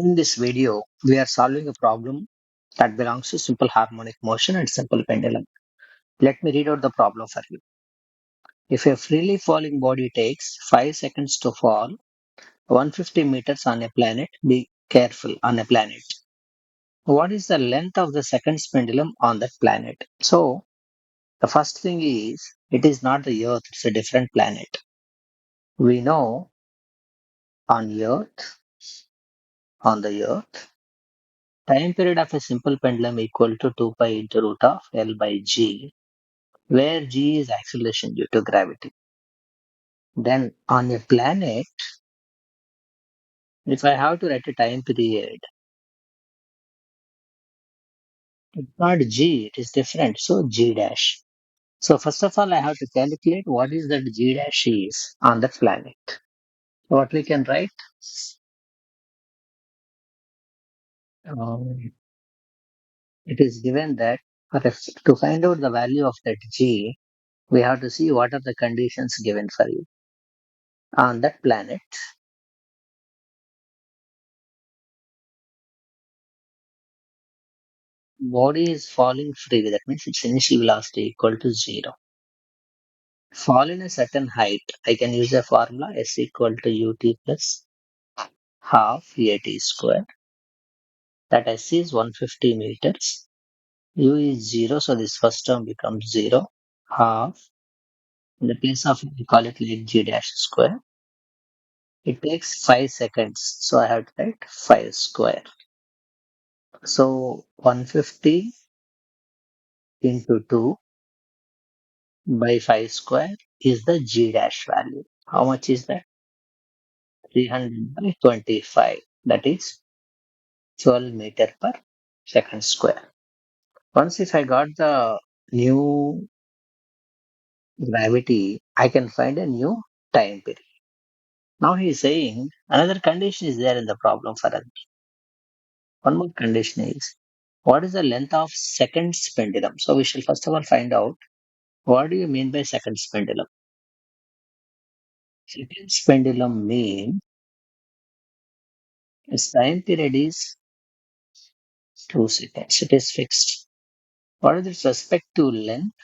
In this video, we are solving a problem that belongs to simple harmonic motion and simple pendulum. Let me read out the problem for you. If a freely falling body takes 5 seconds to fall 150 meters on a planet, be careful on a planet. What is the length of the seconds pendulum on that planet? So, the first thing is, it is not the Earth, it's a different planet. We know on the Earth, time period of a simple pendulum equal to 2 pi into root of L by G, where G is acceleration due to gravity. Then on a planet, if I have to write a time period, it's not G, it is different. So G dash. So first of all, I have to calculate what is that G dash is on that planet. What we can write? Um, it is given that to find out the value of that G, we have to see what are the conditions given for you. On that planet, body is falling free. That means its initial velocity equal to 0. Fall in a certain height, I can use a formula S equal to ut plus half at square. That S is 150 meters. U is 0, so this first term becomes 0. Half, in the place of we call it like G dash square. It takes 5 seconds, so I have to write 5 square. So 150 into 2 by 5 square is the G dash value. How much is that? 300 by 25. That is 12 meter per second square. Once if I got the new gravity, I can find a new time period. Now he is saying another condition is there in the problem for us. One more condition is what is the length of seconds pendulum? So we shall first of all find out what do you mean by seconds pendulum. Seconds pendulum means its time period is 2 seconds. It is fixed. What is its respect to length?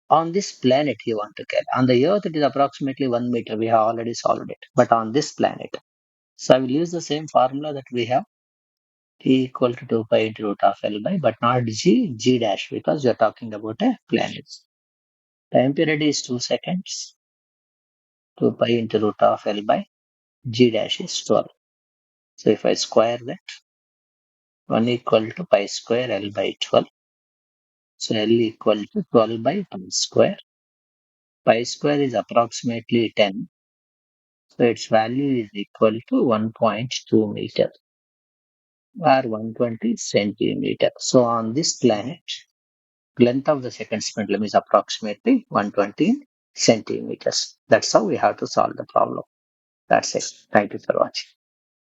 On this planet, you want to get. On the Earth, it is approximately 1 meter. We have already solved it. But on this planet, so I will use the same formula that we have. T equal to 2 pi into root of L by, but not G dash, because we are talking about a planet. Time period is 2 seconds. 2 pi into root of L by, G dash is 12. So if I square that, 1 equal to pi square L by 12. So L equal to 12 by pi square. Pi square is approximately 10. So its value is equal to 1.2 meter or 120 centimeter. So on this planet, length of the seconds pendulum is approximately 120 centimeters. That's how we have to solve the problem. That's it. Thank you for watching.